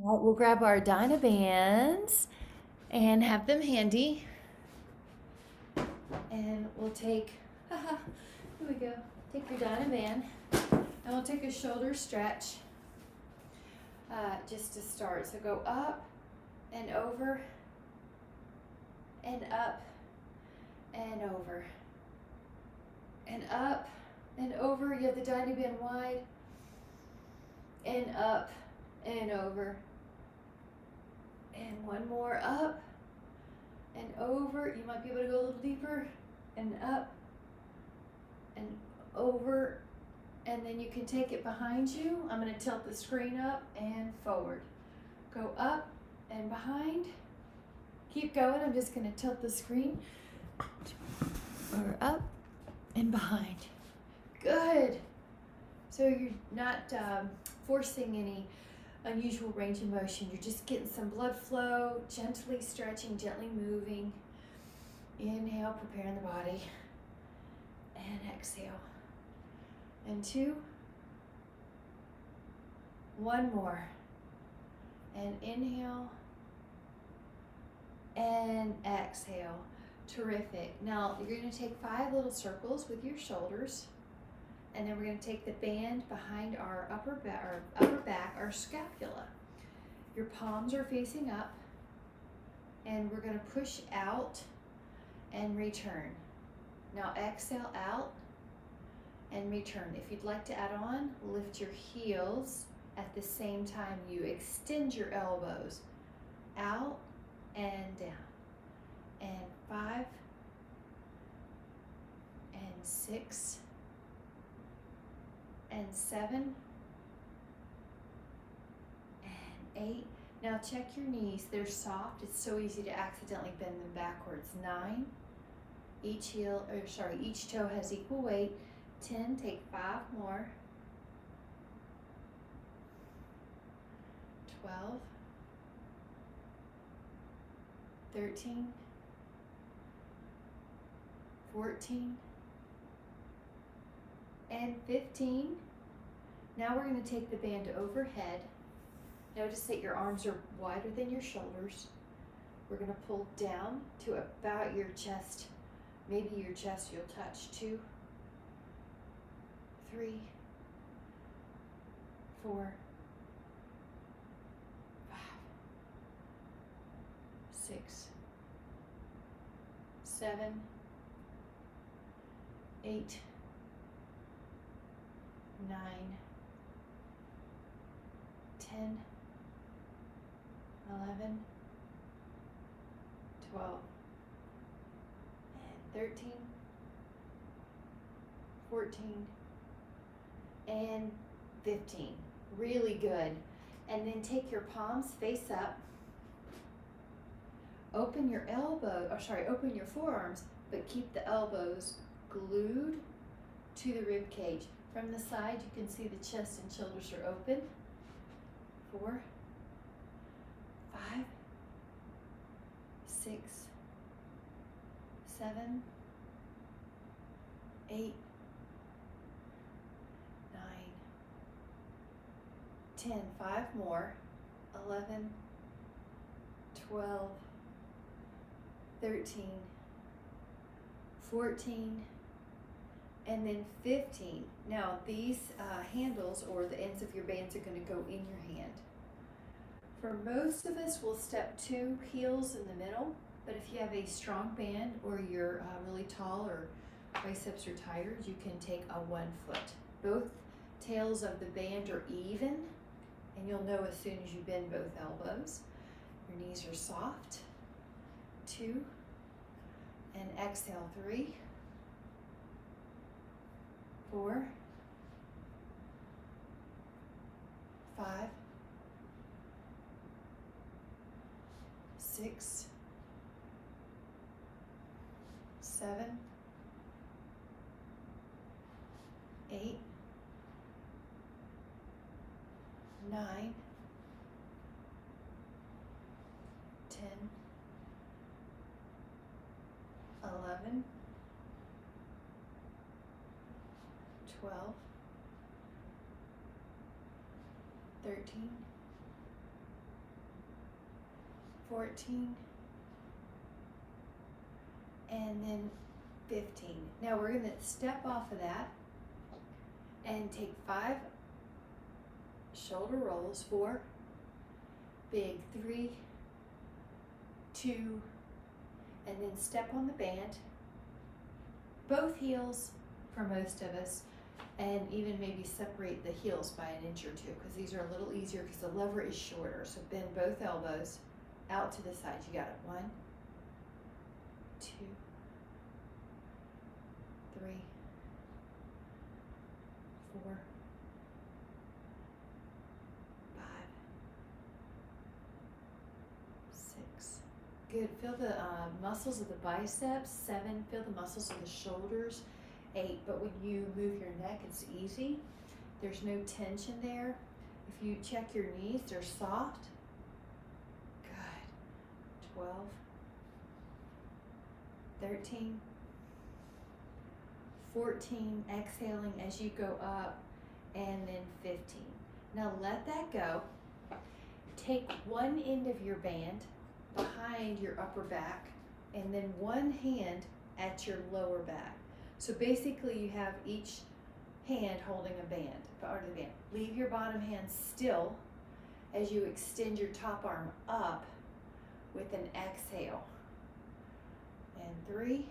All right, we'll grab our Dynabands and have them handy. And we'll take, here we go, take your Dynaband and we'll take a shoulder stretch just to start. So go up and over and up and over and up and over. You have the Dynaband wide and up and over. And one more, up and over. You might be able to go a little deeper and up and over. And then you can take it behind you. I'm going to tilt the screen up and forward. Go up and behind. Keep going. I'm just going to tilt the screen. Or up and behind. Good. So you're not forcing any unusual range of motion. You're just getting some blood flow, gently stretching, gently moving. Inhale, preparing the body. And exhale. And two. One more. And inhale. And exhale. Terrific. Now you're going to take 5 little circles with your shoulders. And then we're going to take the band behind our upper back, our scapula. Your palms are facing up. And we're going to push out and return. Now exhale out and return. If you'd like to add on, lift your heels at the same time you extend your elbows out and down. And 5 and 6 and 7 and 8. Now check your knees. They're soft. It's so easy to accidentally bend them backwards. 9. Each toe has equal weight. 10. Take 5 more. 12. 13. 14. And 15. Now we're going to take the band overhead. Notice that your arms are wider than your shoulders. We're going to pull down to about your chest. Maybe your chest you'll touch. 2, 3, 4, 5, 6, 7, 8, 9, 10, 11, 12, and 13, 14, and 15. Really good. And then take your palms face up. Open your open your forearms, but keep the elbows glued to the rib cage. From the side, you can see the chest and shoulders are open. 4, 5, 6, 7, 8, 9, 10. 5 more. 11, 12, 13, 14, and then 15. Now these handles or the ends of your bands are going to go in your hand. For most of us, we'll step 2 heels in the middle, but if you have a strong band or you're really tall or biceps are tired, you can take a 1 foot. Both tails of the band are even, and you'll know as soon as you bend both elbows. Your knees are soft. 2, and exhale. 3, 4, 5, 6, 7, 8, 9, 10, 11, 12, 13, 14, and then 15. Now we're going to step off of that and take 5 shoulder rolls, 4, big, 3, 2, and then step on the band, both heels for most of us, and even maybe separate the heels by an inch or 2, because these are a little easier because the lever is shorter. So bend both elbows out to the sides. You got it. 1, 2, 3, 4, 5, 6. Good. Feel the muscles of the biceps. 7. Feel the muscles of the shoulders. 8. But when you move your neck, it's easy. There's no tension there. If you check your knees, they're soft. Good. 12, 13, 14. Exhaling as you go up, and then 15. Now let that go. Take one end of your band behind your upper back, and then one hand at your lower back. So basically you have each hand holding a band, part of the band. Leave your bottom hand still as you extend your top arm up with an exhale. And 3,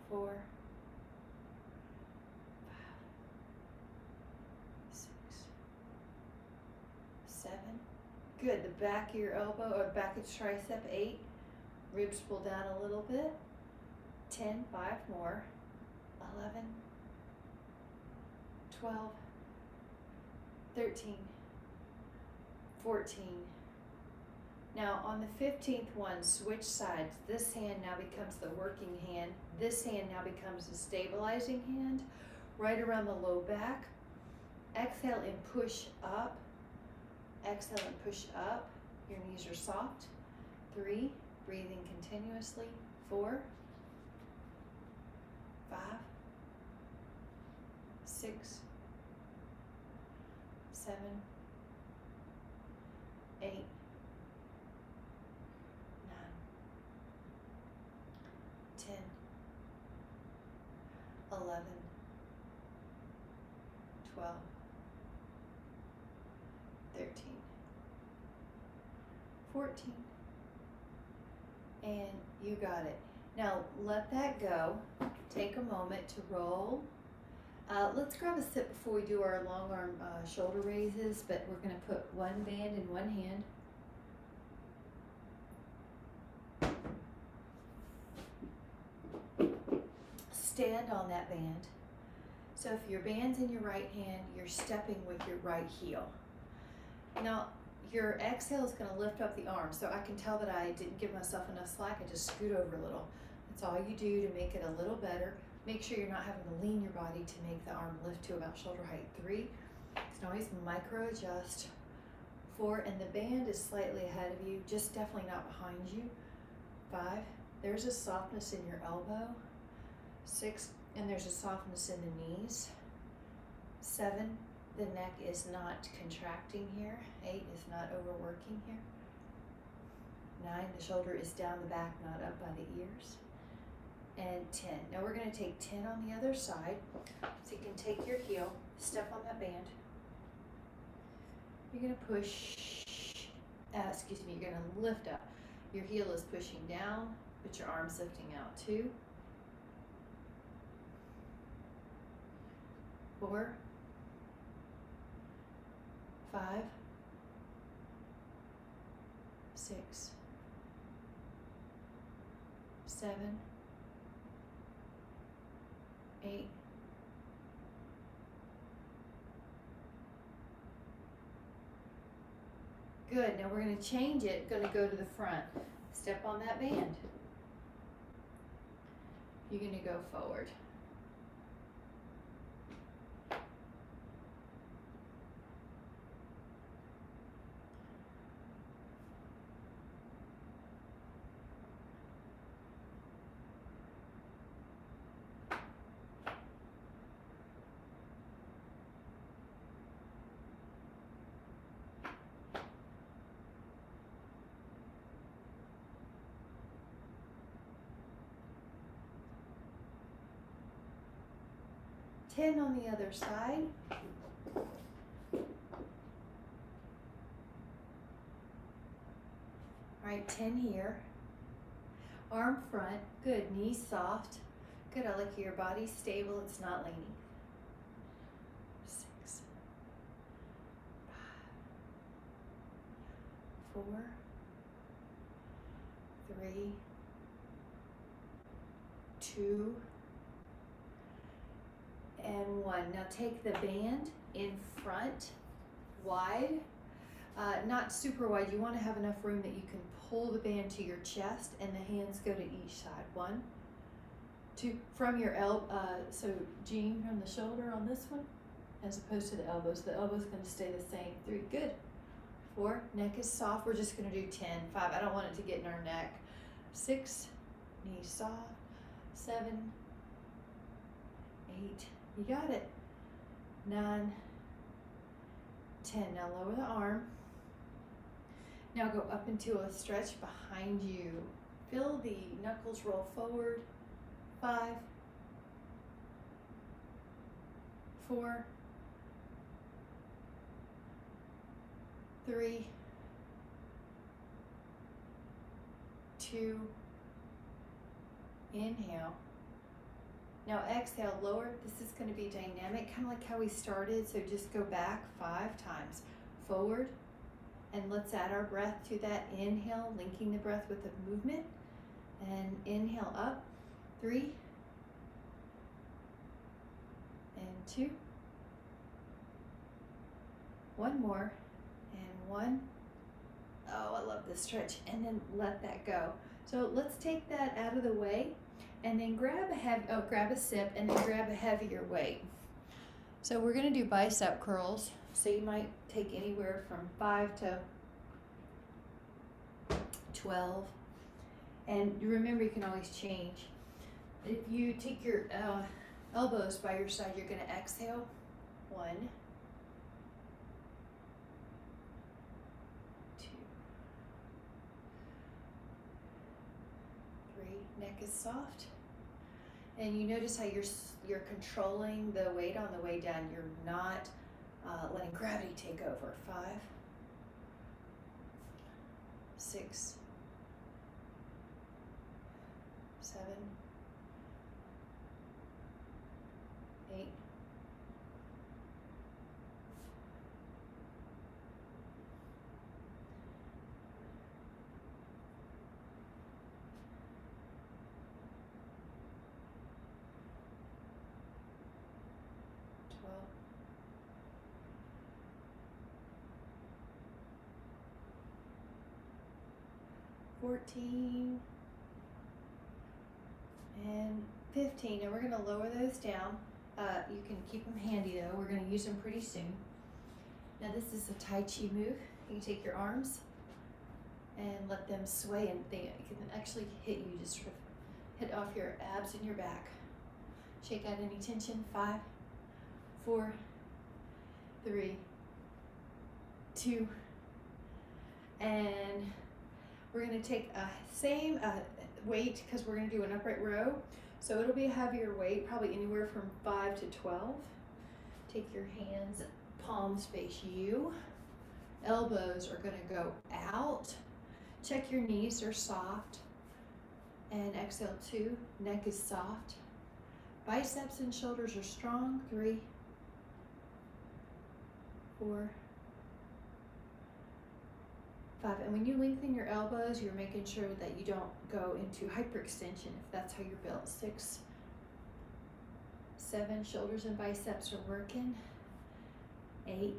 4, 5, 6, 7. Good. The back of your elbow or back of your tricep. 8. Ribs pull down a little bit. 10. 5 more. 11, 12, 13, 14. Now on the 15th one, switch sides. This hand now becomes the working hand. This hand now becomes the stabilizing hand, right around the low back. Exhale and push up. Exhale and push up. Your knees are soft. 3, breathing continuously. 4, 5, 6, 7, 8, 9, 10, 11, 12, 13, 14, and you got it. Now let that go. Take a moment to roll. Let's grab a sip before we do our long arm shoulder raises, but we're going to put one band in one hand. Stand on that band. So if your band's in your right hand, you're stepping with your right heel. Now your exhale is going to lift up the arm. So I can tell that I didn't give myself enough slack. I just scoot over a little. That's all you do to make it a little better. Make sure you're not having to lean your body to make the arm lift to about shoulder height. 3, you can always micro adjust. 4, and the band is slightly ahead of you, just definitely not behind you. 5, there's a softness in your elbow. 6, and there's a softness in the knees. 7, the neck is not contracting here. 8 is not overworking here. 9, the shoulder is down the back, not up by the ears. And 10. Now we're going to take 10 on the other side. So you can take your heel, step on that band. You're going to push, you're going to lift up. Your heel is pushing down, but your arm's lifting out. 2, 4, 5, 6, 7, 8, 9. Good. Now we're going to change it. Going to go to the front. Step on that band. You're going to go forward. 10 on the other side. All right, 10 here. Arm front, good, knees soft. Good, I like your body's stable, it's not leaning. 6, 5, 4, 3, 2, and 1. Now take the band in front, wide, not super wide. You want to have enough room that you can pull the band to your chest and the hands go to each side. 1, 2, from your so Jean, from the shoulder on this one, as opposed to the elbows. The elbow's going to stay the same. 3, good. 4, neck is soft. We're just going to do 10. 5, I don't want it to get in our neck. 6, knees soft. 7, 8, you got it. 9, 10. Now lower the arm. Now go up into a stretch behind you. Feel the knuckles roll forward. 5, 4, 3, 2, inhale. Now exhale, lower. This is going to be dynamic, kind of like how we started. So just go back 5 times. Forward. And let's add our breath to that. Inhale, linking the breath with the movement. And inhale up. 3. And 2. 1 more. And 1. Oh, I love this stretch. And then let that go. So let's take that out of the way. And then grab a sip and then grab a heavier weight. So we're going to do bicep curls. So you might take anywhere from 5 to 12. And remember, you can always change. If you take your elbows by your side, you're going to exhale. 1, 2, 3. Neck is soft. And you notice how you're controlling the weight on the way down. You're not letting gravity take over. 5, 6, 7, 8, 12, 14, and 15. And we're going to lower those down. You can keep them handy though. We're going to use them pretty soon. Now this is a Tai Chi move. You can take your arms and let them sway, and they can actually hit you, just sort of hit off your abs and your back. Shake out any tension. 5, 4, 3, 2, and we're going to take a same weight, because we're going to do an upright row. So it'll be a heavier weight, probably anywhere from 5 to 12. Take your hands, palms face you. Elbows are going to go out. Check your knees, they're soft. And exhale 2, neck is soft. Biceps and shoulders are strong. 3, 4, 5. And when you lengthen your elbows, you're making sure that you don't go into hyperextension if that's how you're built. 6, 7, shoulders and biceps are working. 8, 9.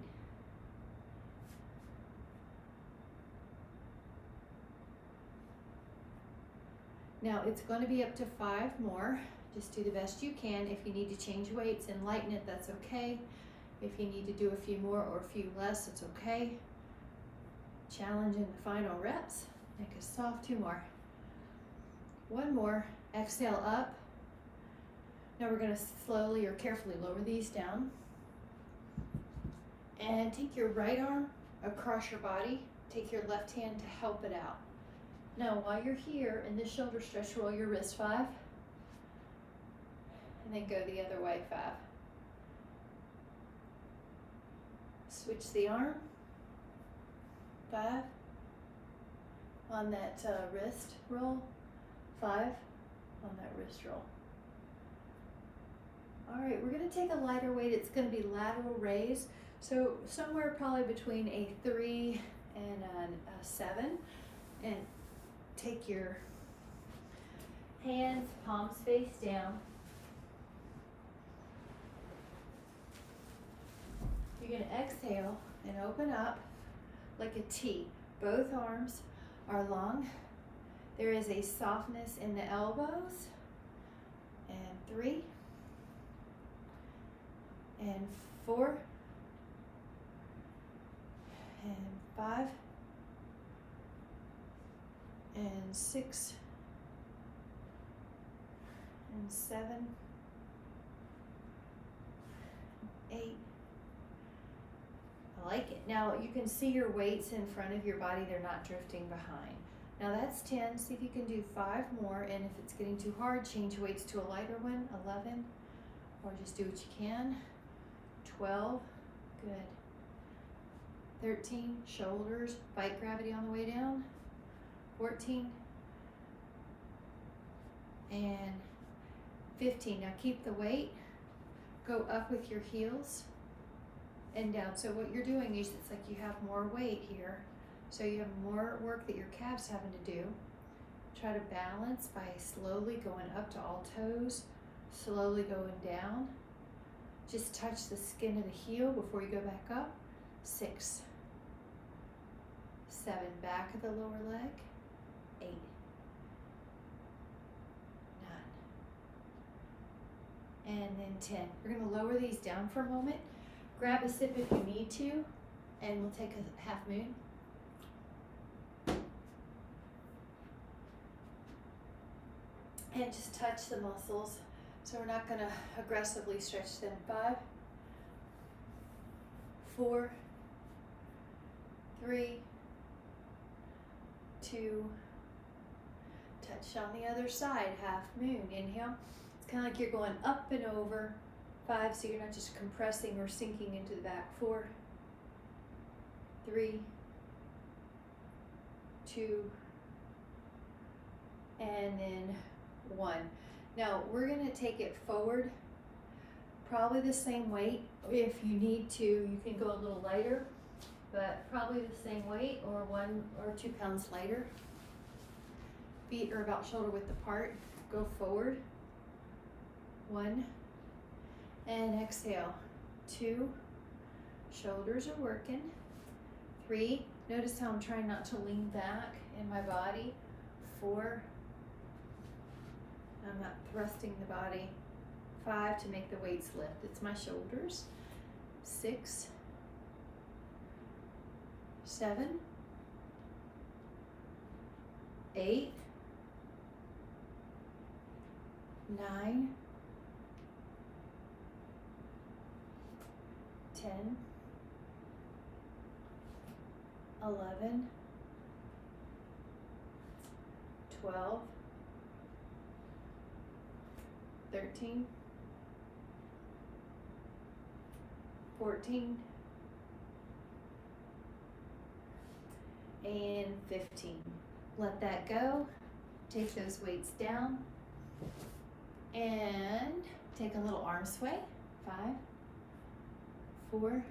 Now it's going to be up to 5 more. Just do the best you can. If you need to change weights and lighten it, that's okay. If you need to do a few more or a few less, it's okay. Challenge in the final reps. Neck is soft. 2 more. 1 more. Exhale up. Now we're going to slowly or carefully lower these down. And take your right arm across your body. Take your left hand to help it out. Now while you're here in this shoulder stretch, roll your wrist 5. And then go the other way 5. Switch the arm. 5. On that wrist roll. 5 on that wrist roll. All right, we're going to take a lighter weight. It's going to be lateral raise. So somewhere probably between a 3 and a 7. And take your hands, palms face down. You're going to exhale and open up like a T. Both arms are long. There is a softness in the elbows. And 3. And 4. And 5. And 6. And 7. 8. I like it. Now you can see your weights in front of your body. They're not drifting behind. Now that's 10. See if you can do 5 more. And if it's getting too hard, change weights to a lighter one. 11. Or just do what you can. 12. Good. 13. Shoulders. Fight gravity on the way down. 14. And 15. Now keep the weight. Go up with your heels and down. So what you're doing is it's like you have more weight here. So you have more work that your calf's having to do. Try to balance by slowly going up to all toes, slowly going down. Just touch the skin of the heel before you go back up. 6. 7. Back of the lower leg. 8. 9. And then 10. We're going to lower these down for a moment. Grab a sip if you need to, and we'll take a half moon. And just touch the muscles. So we're not going to aggressively stretch them. 5, 4, 3, 2, touch on the other side, half moon. Inhale. It's kind of like you're going up and over. 5, so you're not just compressing or sinking into the back. 4, 3, 2, and then 1. Now we're going to take it forward, probably the same weight. If you need to, you can go a little lighter, but probably the same weight or 1 or 2 pounds lighter. Feet are about shoulder width apart. Go forward. 1. And exhale. 2. Shoulders are working. 3. Notice how I'm trying not to lean back in my body. 4. I'm not thrusting the body. 5, to make the weights lift. It's my shoulders. 6. 7. 8. 9. 10. 11. 12. 13. 14. And 15. Let that go. Take those weights down. And take a little arm sway. 5, 4,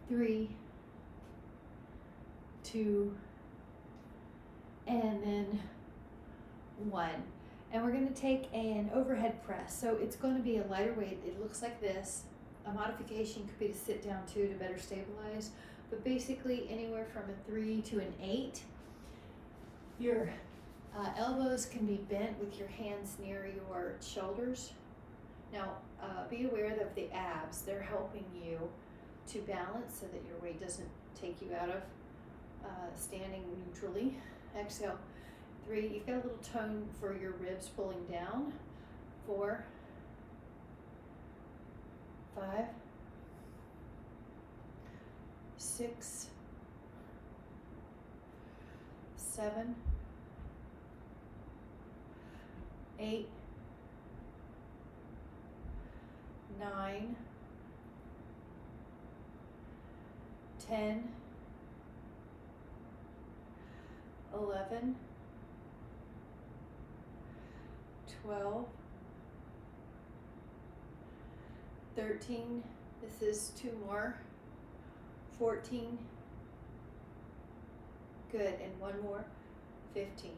3, 2, and then 1. And we're going to take an overhead press. So it's going to be a lighter weight. It looks like this. A modification could be to sit down too to better stabilize. But basically anywhere from a 3 to an 8. Your elbows can be bent with your hands near your shoulders. Now be aware of the abs. They're helping you to balance so that your weight doesn't take you out of standing neutrally. Exhale. 3, you've got a little tone for your ribs pulling down. 4, 5, 6, 7, 8, 9, 10, 11, 12, 13, this is 2 more, 14, good, and 1 more, 15,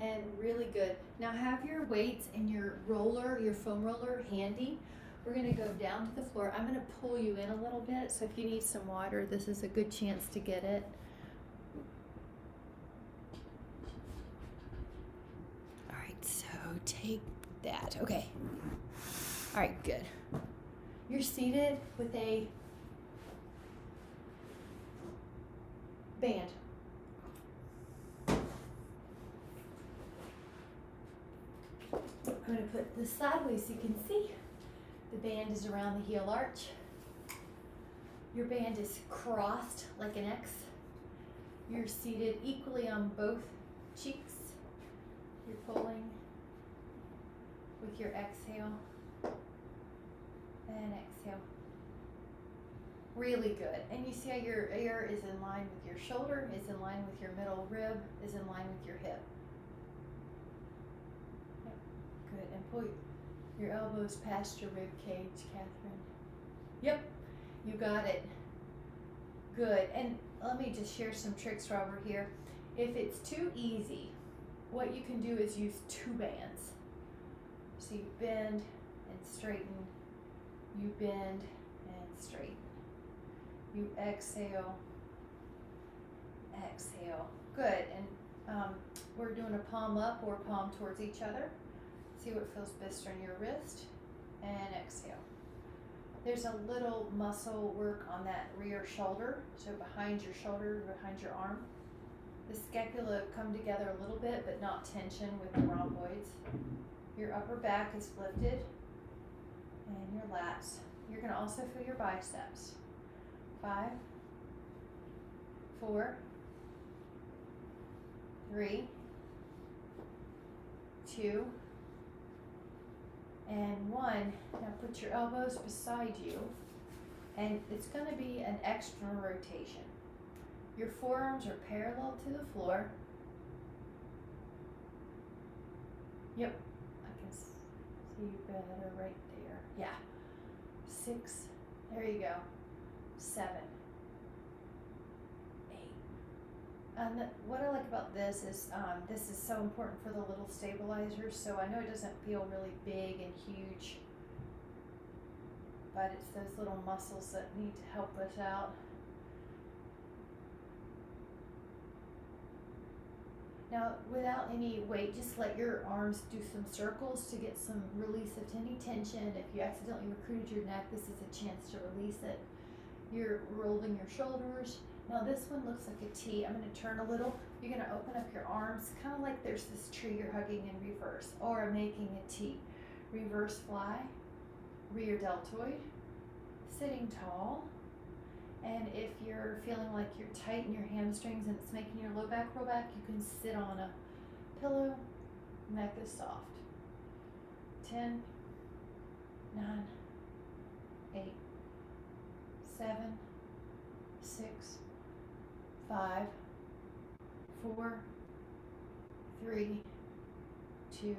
and really good. Now have your weights and your roller, your foam roller handy. We're gonna go down to the floor. I'm gonna pull you in a little bit, so if you need some water, this is a good chance to get it. All right, so take that, okay. All right, good. You're seated with a band. I'm gonna put this sideways so you can see. The band is around the heel arch. Your band is crossed like an X. You're seated equally on both cheeks. You're pulling with your exhale and exhale. Really good. And you see how your air is in line with your shoulder, is in line with your middle rib, is in line with your hip. Yep. Good. And pull your elbows past your rib cage, Catherine. Yep. You got it. Good. And let me just share some tricks while we're here. If it's too easy, what you can do is use 2 bands. So you bend and straighten, you bend and straighten. You exhale, exhale. Good. And we're doing a palm up or palm towards each other. See what feels best on your wrist, and exhale. There's a little muscle work on that rear shoulder, so behind your shoulder, behind your arm. The scapula come together a little bit, but not tension with the rhomboids. Your upper back is lifted, and your lats. You're gonna also feel your biceps. 5, 4, 3, 2, and 1. Now put your elbows beside you, and it's going to be an external rotation. Your forearms are parallel to the floor. Yep, I can see you better right there. Yeah. 6, there you go. 7, 8. And what I like about this is so important for the little stabilizers. So I know it doesn't feel really big and huge, but it's those little muscles that need to help us out. Now, without any weight, just let your arms do some circles to get some release of any tension. If you accidentally recruited your neck, this is a chance to release it. You're rolling your shoulders. Now this one looks like a T. I'm going to turn a little. You're going to open up your arms, kind of like there's this tree you're hugging in reverse, or making a T. Reverse fly, rear deltoid, sitting tall. And if you're feeling like you're tight in your hamstrings and it's making your low back roll back, you can sit on a pillow. Neck is soft. 10, 9, 8, 7, 6, 5, 4, 3, 2,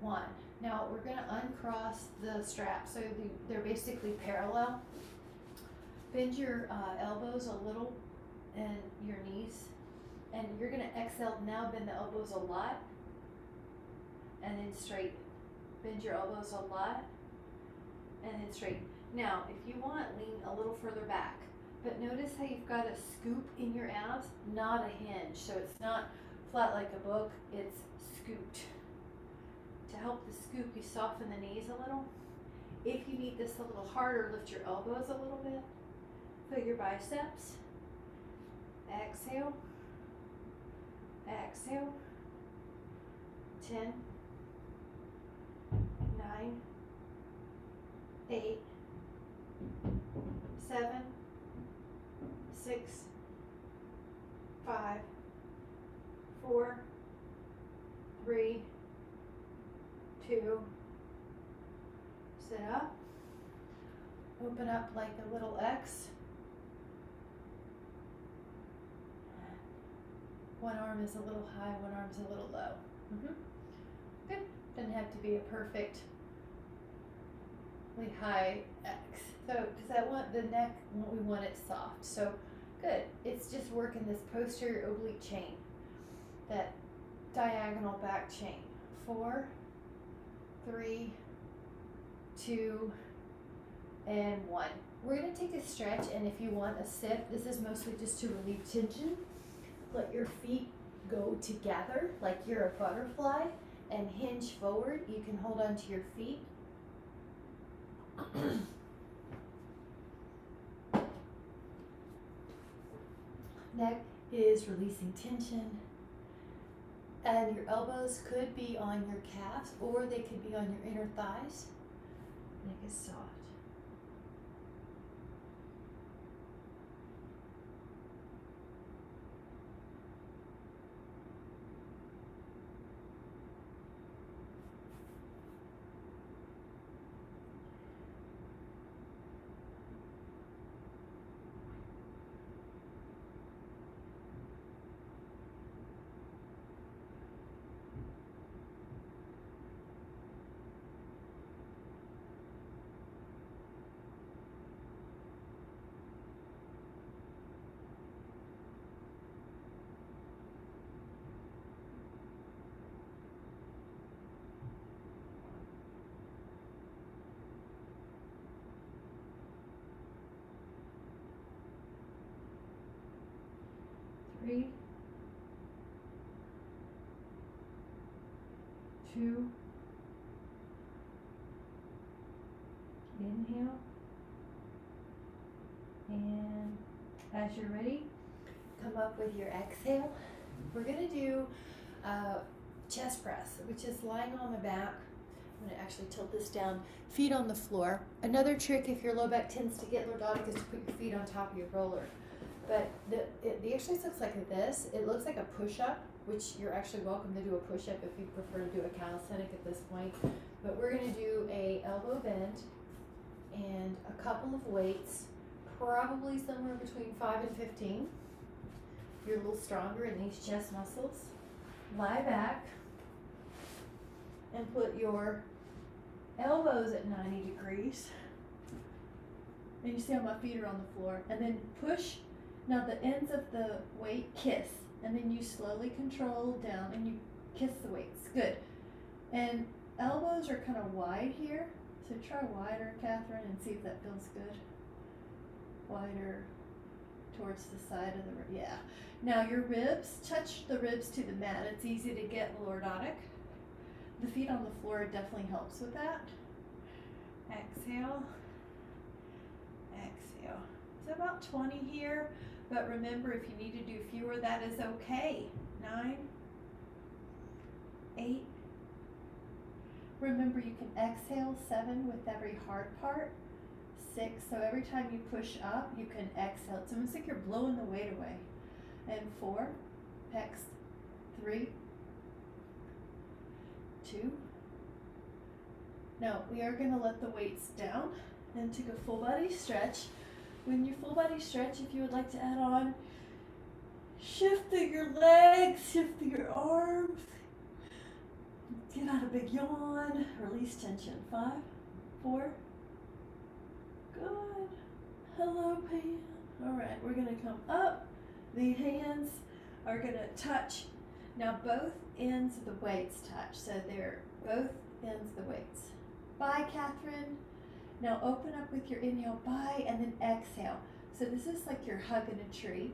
1. Now we're going to uncross the straps so they're basically parallel. Bend your elbows a little and your knees, and you're going to exhale. Now bend the elbows a lot and then straighten. Bend your elbows a lot and then straighten. Now if you want, lean a little further back, but notice how you've got a scoop in your abs, not a hinge. So it's not flat like a book, it's scooped. To help the scoop, you soften the knees a little. If you need this a little harder, lift your elbows a little bit. Feel your biceps. Exhale. Exhale. 10, 9, 8, 7, 6, 5, 4, 3, 2. Sit up. Open up like a little X. one arm is a little high, one arm is a little low. Good. Doesn't have to be a perfectly high X. So, because I want the neck, we want it soft. So, good. It's just working this posterior oblique chain, that diagonal back chain. 4, 3, 2, and 1. We're going to take a stretch, and if you want a sip, this is mostly just to relieve tension. Let your feet go together like you're a butterfly and hinge forward. You can hold onto your feet. Neck is releasing tension, and your elbows could be on your calves or they could be on your inner thighs. Neck is soft. Three, 2, inhale, and as you're ready, come up with your exhale. We're going to do chest press, which is lying on the back. I'm going to actually tilt this down, feet on the floor. Another trick if your low back tends to get lordotic is to put your feet on top of your roller. But the exercise looks like this. It looks like a push-up, which you're actually welcome to do a push-up if you prefer to do a calisthenic at this point. But we're going to do a elbow bend and a couple of weights, probably somewhere between 5 and 15. You're a little stronger in these chest muscles. Lie back and put your elbows at 90 degrees. And you see how my feet are on the floor. And then push. Now the ends of the weight kiss, and then you slowly control down and you kiss the weights. Good. And elbows are kind of wide here, so try wider, Catherine, and see if that feels good. Wider towards the side of the, yeah. Now your ribs, touch the ribs to the mat. It's easy to get lordotic. The feet on the floor definitely helps with that. Exhale. Exhale. So about 20 here. But remember, if you need to do fewer, that is okay. 9, 8. Remember, you can exhale 7 with every hard part. 6, so every time you push up, you can exhale. It's almost like you're blowing the weight away. And 4, pecs. 3, 2. Now, we are going to let the weights down and take a full body stretch. When you full body stretch, if you would like to add on, shifting your legs, shifting your arms, get out a big yawn, release tension. 5, 4, good. Hello, pain. All right, we're gonna come up. The hands are gonna touch. Now both ends of the weights touch, so they're both ends of the weights. Bye, Catherine. Now open up with your inhale, bye, and then exhale. So this is like you're hugging a tree.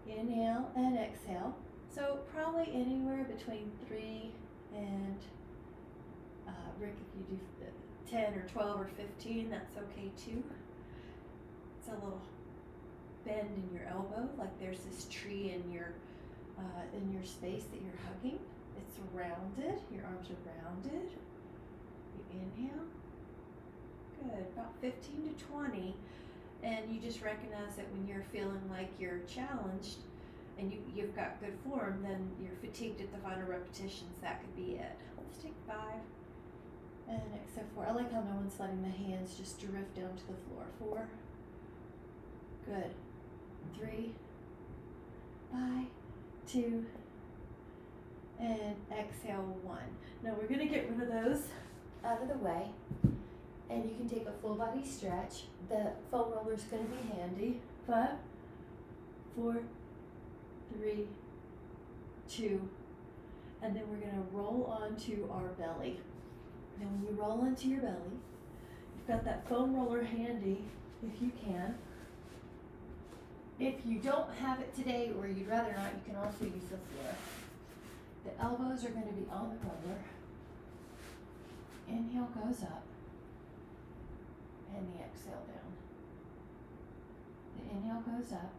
Inhale and exhale. So probably anywhere between 3 and, Rick, if you do 10 or 12 or 15, that's okay too. It's a little bend in your elbow, like there's this tree in your space that you're hugging. It's rounded, your arms are rounded. You inhale. Good, about 15 to 20, and you just recognize that when you're feeling like you're challenged and you've got good form, then you're fatigued at the final repetitions. That could be it. Let's take 5 and exhale 4. I like how no one's letting the hands just drift down to the floor. 4, good. 3, bye. 2, and exhale 1. Now we're gonna get rid of those out of the way, and you can take a full body stretch. The foam roller is gonna be handy. 5, 4, 3, 2, and then we're gonna roll onto our belly. And when you roll onto your belly, you've got that foam roller handy if you can. If you don't have it today or you'd rather not, you can also use the floor. The elbows are going to be on the roller. Inhale goes up and the exhale down. The inhale goes up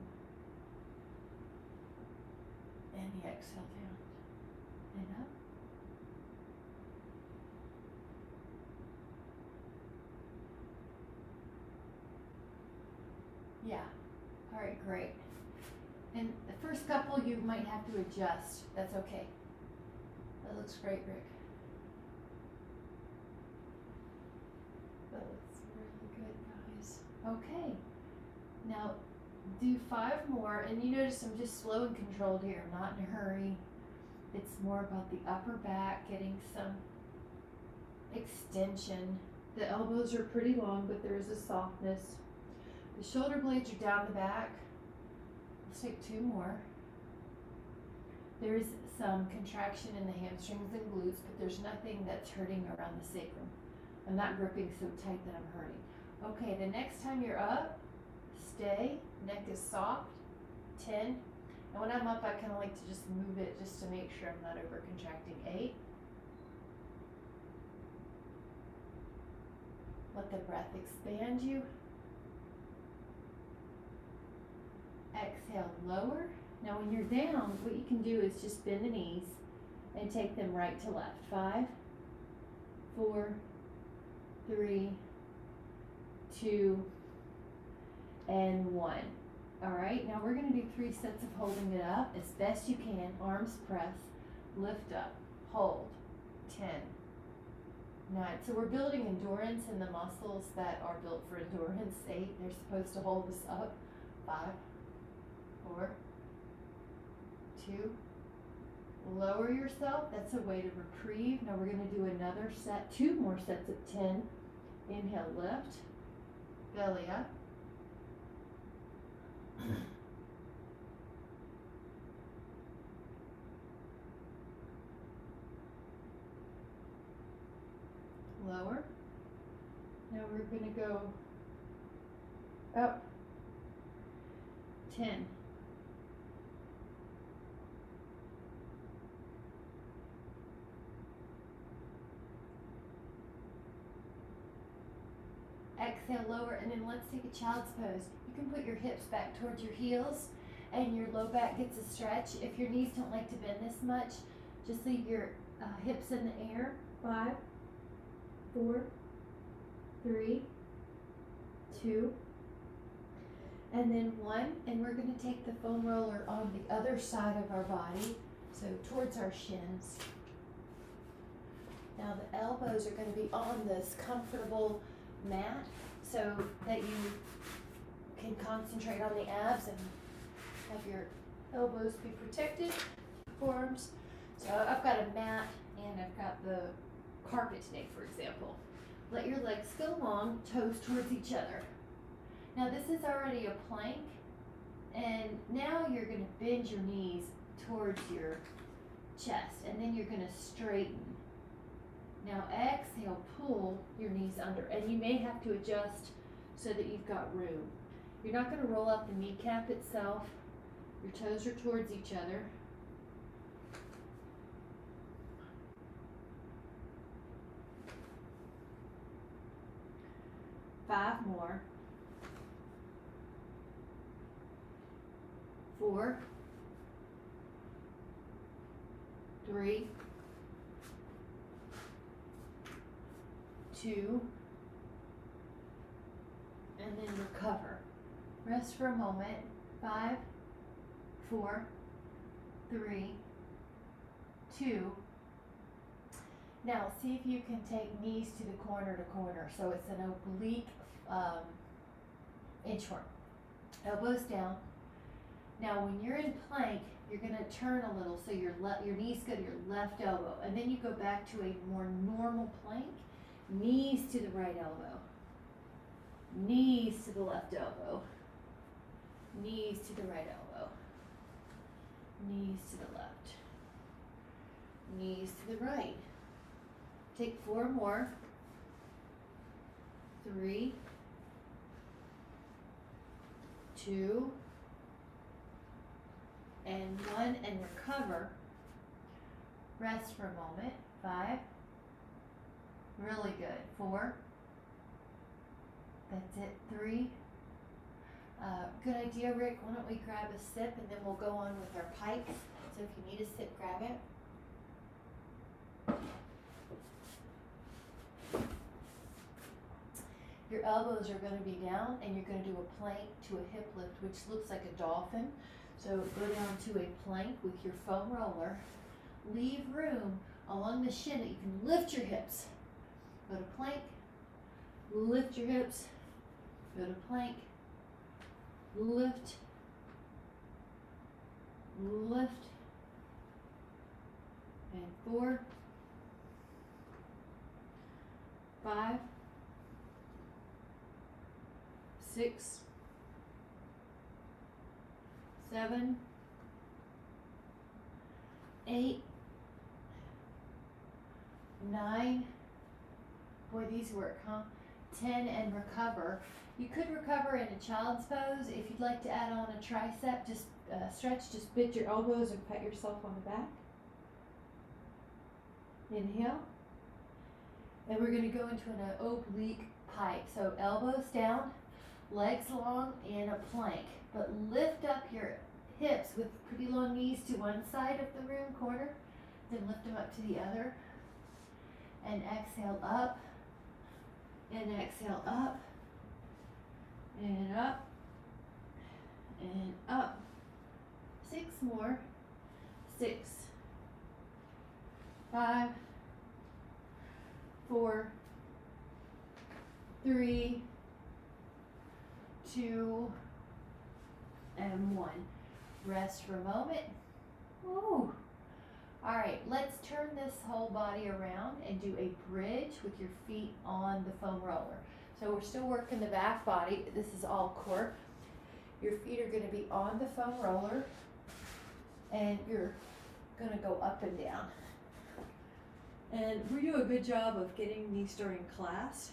and the exhale down and up. Yeah. All right, great. And the first couple you might have to adjust. That's okay. That looks great, Rick. That looks really good, guys. Okay. Now do 5 more, and you notice I'm just slow and controlled here. I'm not in a hurry. It's more about the upper back, getting some extension. The elbows are pretty long, but there is a softness. The shoulder blades are down the back. Let's take 2 more. There's some contraction in the hamstrings and glutes, but there's nothing that's hurting around the sacrum. I'm not gripping so tight that I'm hurting. Okay, the next time you're up, stay. Neck is soft. 10. And when I'm up, I kind of like to just move it just to make sure I'm not over contracting. 8. Let the breath expand you. Exhale, lower. Now when you're down, what you can do is just bend the knees and take them right to left. 5, 4, 3, 2, and 1. All right, now we're gonna do 3 sets of holding it up as best you can. Arms press, lift up, hold, 10. 9. So we're building endurance in the muscles that are built for endurance. 8, they're supposed to hold us up. 5, 4, 2, lower yourself. That's a way to reprieve. Now we're going to do another set, 2 more sets of 10. Inhale, lift, belly up. Lower. Now we're going to go up. 10. Exhale, lower, and then let's take a child's pose. You can put your hips back towards your heels and your low back gets a stretch. If your knees don't like to bend this much, just leave your hips in the air. 5, 4, 3, 2, and then 1. And we're going to take the foam roller on the other side of our body, so towards our shins. Now the elbows are going to be on this comfortable mat so that you can concentrate on the abs and have your elbows be protected, forearms. So I've got a mat and I've got the carpet today, for example. Let your legs go long, toes towards each other. Now this is already a plank, and now you're going to bend your knees towards your chest, and then you're going to straighten. Now exhale, pull your knees under, and you may have to adjust so that you've got room. You're not going to roll out the kneecap itself. Your toes are towards each other. Five more. 4, 3, 2, and then recover. Rest for a moment. 5, 4, 3, 2. Now see if you can take knees to the corner to corner. So it's an oblique inchworm. Elbows down. Now when you're in plank, you're gonna turn a little so your knees go to your left elbow, and then you go back to a more normal plank. Knees to the right elbow, knees to the left elbow, knees to the right elbow, knees to the left, knees to the right. Take 4 more. 3, 2, and 1, and recover. Rest for a moment. 5. Really good. 4. That's it. 3. Good idea, Rick. Why don't we grab a sip and then we'll go on with our pikes. So if you need a sip, grab it. Your elbows are going to be down and you're going to do a plank to a hip lift, which looks like a dolphin. So go down to a plank with your foam roller. Leave room along the shin that you can lift your hips. Go to plank, lift your hips, go to plank, lift, lift, and 4, 5, 6, 7, 8, 9. Boy, these work, huh? 10, and recover. You could recover in a child's pose. If you'd like to add on a tricep, just stretch, just bend your elbows and pat yourself on the back. Inhale. And we're going to go into an oblique pike. So elbows down, legs long in a plank. But lift up your hips with pretty long knees to one side of the room corner. Then lift them up to the other. And exhale up. And exhale up. And up. And up. 6 more. 6, 5, 4, 3, 2, and 1. Rest for a moment. Woo. All right, let's turn this whole body around and do a bridge with your feet on the foam roller. So we're still working the back body. This is all core. Your feet are going to be on the foam roller and you're going to go up and down. And we do a good job of getting these during class.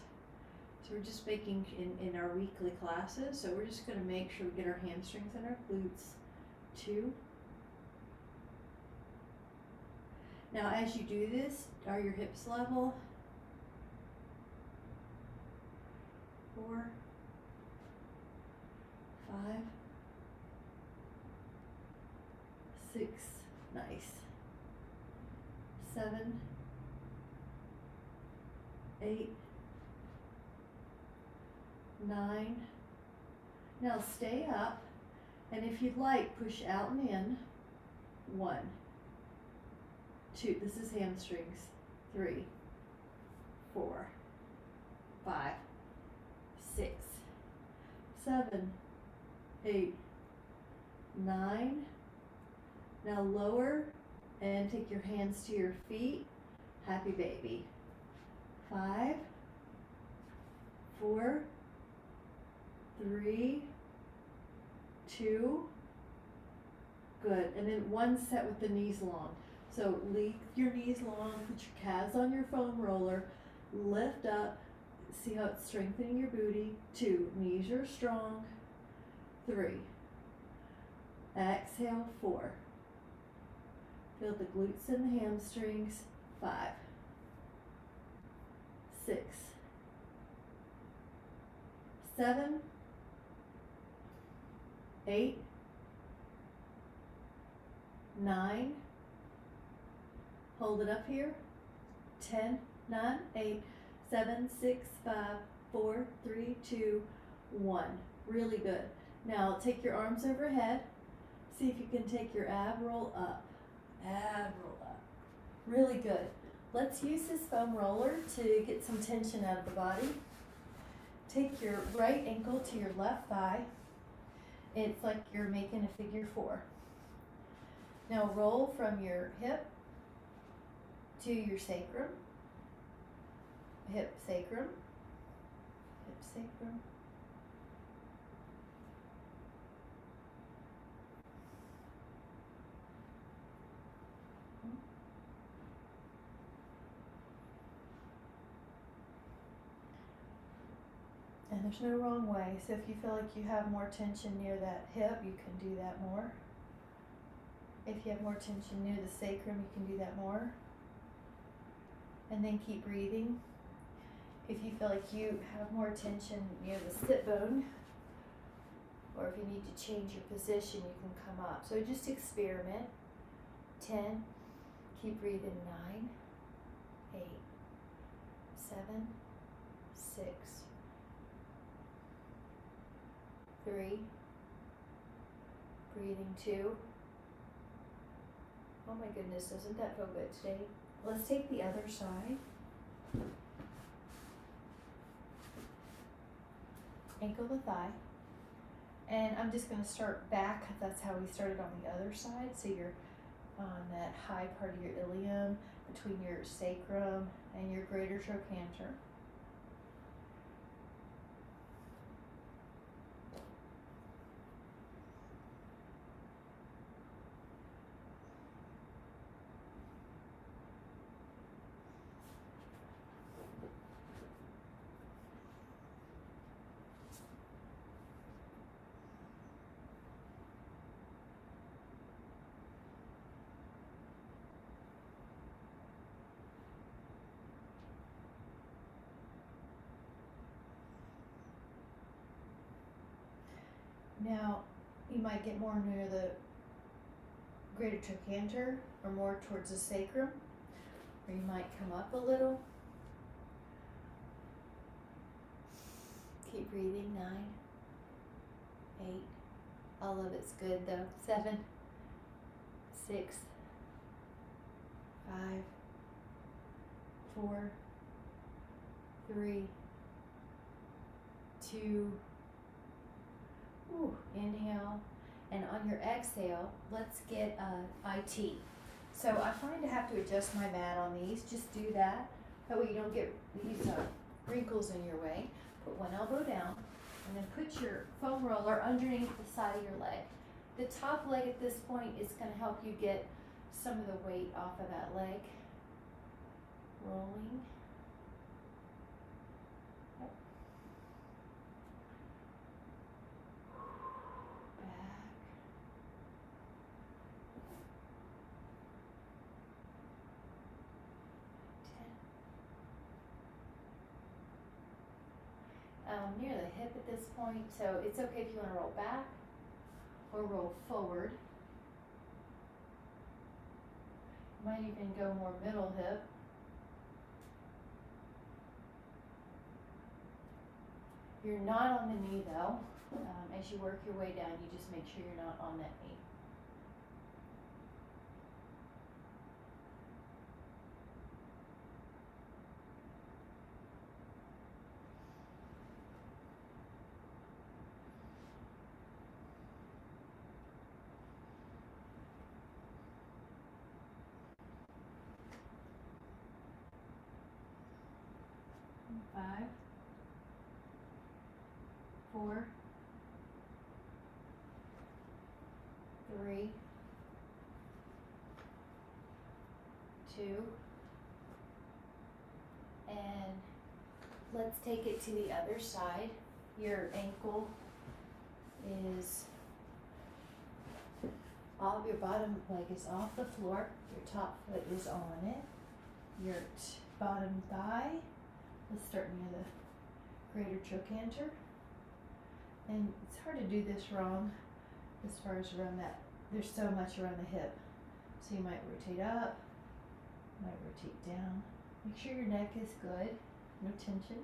So we're just making in our weekly classes. So we're just going to make sure we get our hamstrings and our glutes too. Now as you do this, are your hips level? 4, 5, 6, nice. 7, 8, 9. Now stay up, and if you'd like, push out and in. 1, 2, this is hamstrings. 3, 4, 5, 6, 7, 8, 9. Now lower and take your hands to your feet. Happy baby. 5, 4, 3, 2. Good. And then one set with the knees long. So leave your knees long, put your calves on your foam roller, lift up, see how it's strengthening your booty. 2, knees are strong. 3, exhale. 4, feel the glutes and the hamstrings. 5, 6, 7, 8, 9, hold it up here. 10, 9, 8, 7, 6, 5, 4, 3, 2, 1. Really good. Now take your arms overhead. See if you can take your ab roll up. Ab roll up. Really good. Let's use this foam roller to get some tension out of the body. Take your right ankle to your left thigh It's like you're making a figure 4. Now roll from your hip to your sacrum, hip, sacrum, hip, sacrum. And there's no wrong way, so if you feel like you have more tension near that hip, you can do that more. If you have more tension near the sacrum, you can do that more. And then keep breathing. If you feel like you have more tension near the sit bone, or if you need to change your position, you can come up. So just experiment. 10, keep breathing. 9, 8, 7, 6, 3, breathing. 2. Oh my goodness, doesn't that feel good today? Let's take the other side. Ankle to thigh. And I'm just going to start back. That's how we started on the other side. So you're on that high part of your ilium between your sacrum and your greater trochanter. Now, you might get more near the greater trochanter or more towards the sacrum, or you might come up a little. Keep breathing. 9, 8, all of it's good though. 7, 6, 5, 4, 3, 2, inhale, and on your exhale, let's get IT. So I find I have to adjust my mat on these. Just do that. That way you don't get these wrinkles in your way. Put one elbow down, and then put your foam roller underneath the side of your leg. The top leg at this point is going to help you get some of the weight off of that leg. Rolling. Near the hip at this point, so it's okay if you want to roll back or roll forward. You might even go more middle hip. You're not on the knee though. As you work your way down, you just make sure you're not on that knee. Five, 4, 3, 2, and let's take it to the other side. Your ankle is off, your bottom leg is off the floor, your top foot is on it, your bottom thigh. Let's start near the greater trochanter. And it's hard to do this wrong as far as around that. There's so much around the hip. So you might rotate up, might rotate down. Make sure your neck is good, no tension.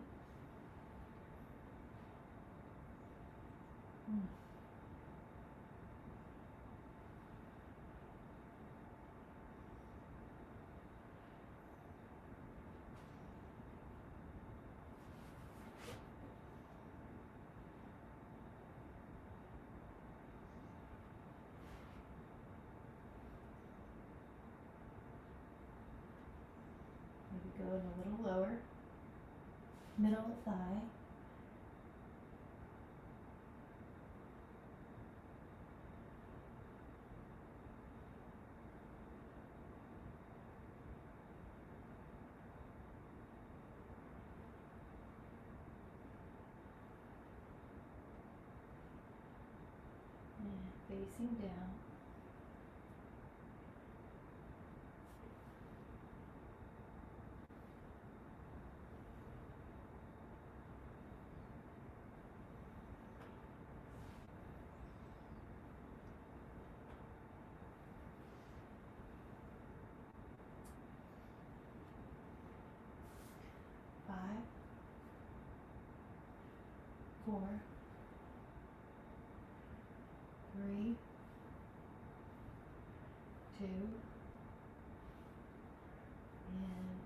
middle thigh. And facing down. Five, 4, 3, 2, and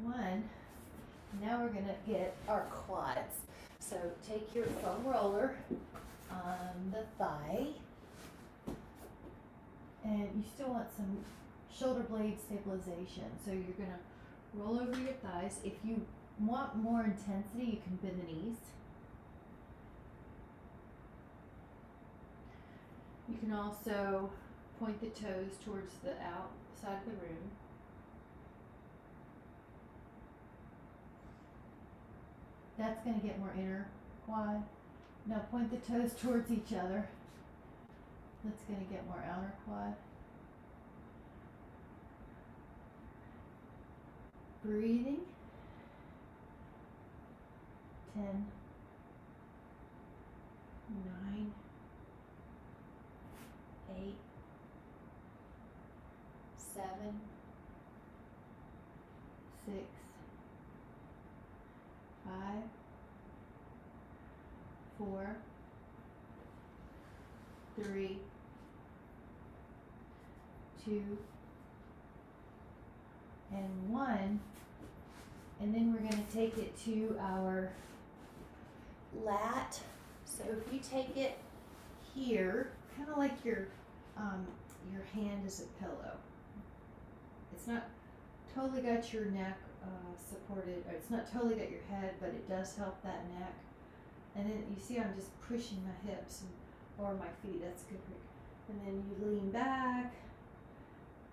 1. Now we're going to get our quads. So take your foam roller on the thigh, and you still want some shoulder blade stabilization. So you're going to roll over your thighs. If you want more intensity, you can bend the knees. You can also point the toes towards the outside of the room. That's going to get more inner quad. Now point the toes towards each other. That's going to get more outer quad. Breathing. 10, 9, 8, 7, 6, 5, 4, 3, 2, and 1. And then we're going to take it to our lat. So if you take it here, kind of like your hand is a pillow. It's not totally got your neck supported, or it's not totally got your head, but it does help that neck. And then you see I'm just pushing my hips or my feet. That's good. And then you lean back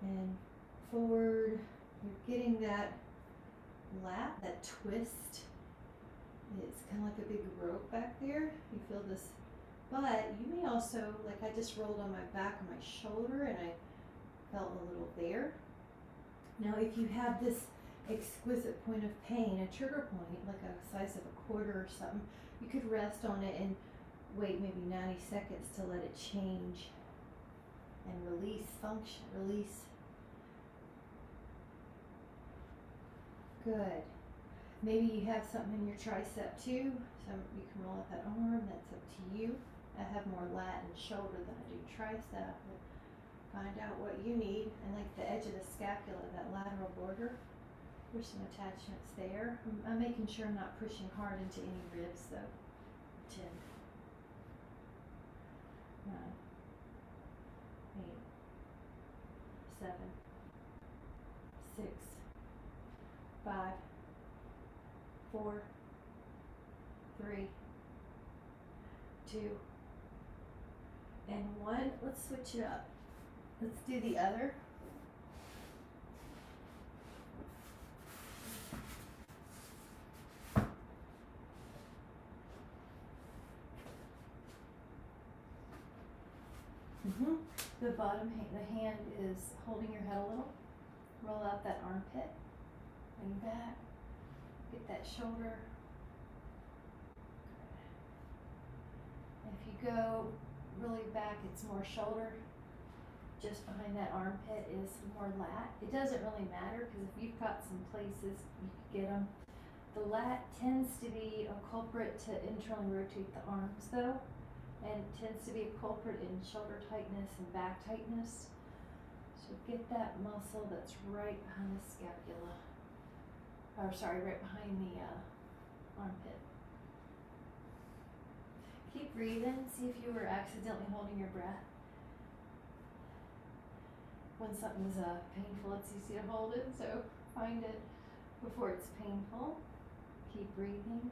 and forward. You're getting that lat, that twist. It's kind of like a big rope back there. You feel this, but you may also, like I just rolled on my back and my shoulder and I felt a little there. Now if you have this exquisite point of pain, a trigger point, like a size of a quarter or something, you could rest on it and wait maybe 90 seconds to let it change and release function, release. Good. Maybe you have something in your tricep too, so you can roll up that arm, that's up to you. I have more lat and shoulder than I do tricep, but find out what you need. And like the edge of the scapula, that lateral border, there's some attachments there. I'm making sure I'm not pushing hard into any ribs though. 10, 9, 8, 7, 6, 5, 4, 3, 2, and 1. Let's switch it up. Let's do the other. The bottom hand, the hand is holding your head a little. Roll out that armpit. Lean back. Get that shoulder. If you go really back, it's more shoulder. Just behind that armpit is more lat. It doesn't really matter because if you've got some places, you could get them. The lat tends to be a culprit to internally rotate the arms though, and tends to be a culprit in shoulder tightness and back tightness. So get that muscle that's right behind the scapula. Or sorry, right behind the armpit. Keep breathing. See if you were accidentally holding your breath. When something's painful, it's easy to hold it, so find it before it's painful. Keep breathing.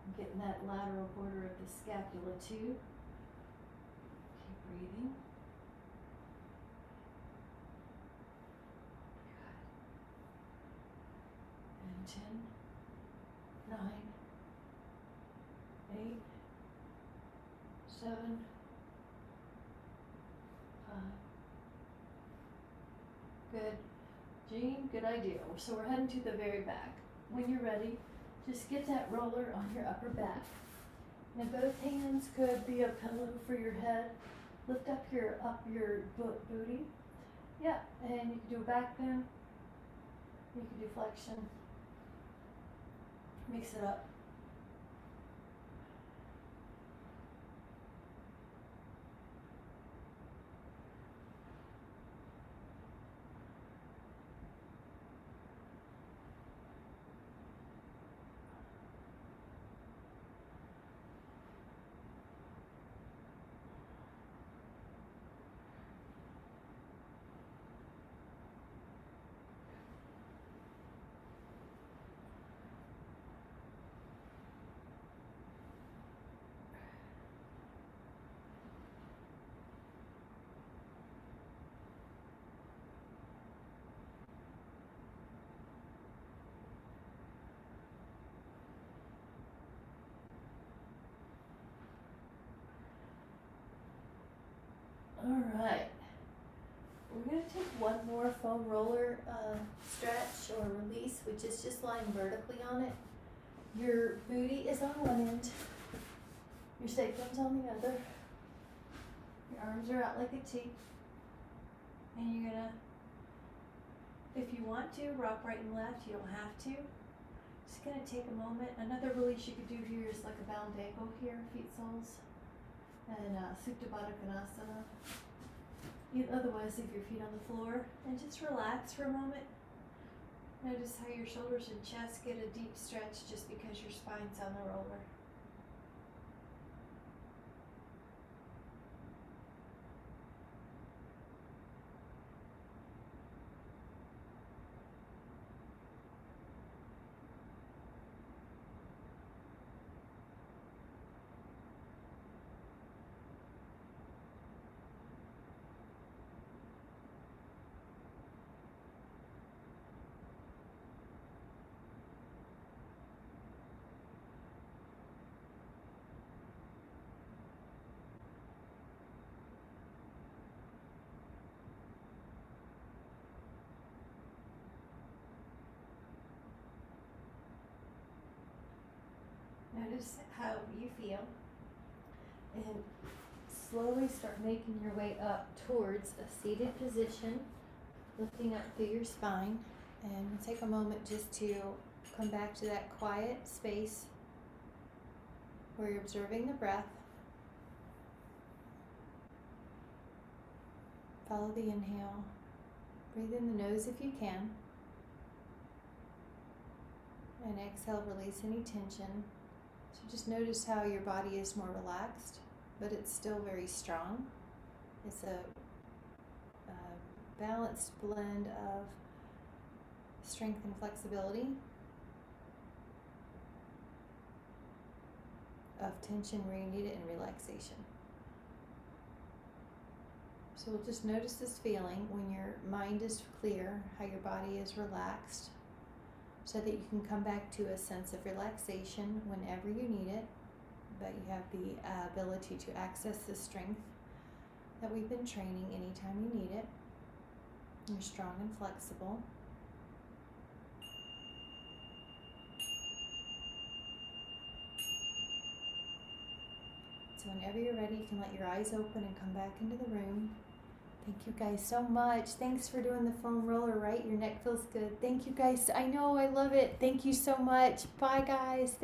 I'm getting that lateral border of the scapula too. Keep breathing. Good. And 10, 9, 8, 7, 5. Good. Jean, good idea. So we're heading to the very back. When you're ready, just get that roller on your upper back. Now both hands could be a pillow for your head. Lift up your booty. Yeah, and you can do a back bend. You can do flexion. Mix it up. Alright, we're going to take one more foam roller stretch or release, which is just lying vertically on it. Your booty is on one end, your sacrum's on the other, your arms are out like a T, and you're going to, if you want to, rock right and left, you don't have to. Just going to take a moment. Another release you could do here is like a bound ankle here, feet soles. And Supta Baddha Konasana. Otherwise, leave your feet on the floor and just relax for a moment. Notice how your shoulders and chest get a deep stretch just because your spine's on the roller. Notice how you feel, and slowly start making your way up towards a seated position, lifting up through your spine, and we'll take a moment just to come back to that quiet space where you're observing the breath. Follow the inhale. Breathe in the nose if you can, and exhale, release any tension. So just notice how your body is more relaxed, but it's still very strong. It's a balanced blend of strength and flexibility, of tension where you need it, and relaxation. So we'll just notice this feeling when your mind is clear, how your body is relaxed, so that you can come back to a sense of relaxation whenever you need it, but you have the ability to access the strength that we've been training anytime you need it. You're strong and flexible. So whenever you're ready, you can let your eyes open and come back into the room. Thank you guys so much. Thanks for doing the foam roller, right? Your neck feels good. Thank you guys. I know, I love it. Thank you so much. Bye guys.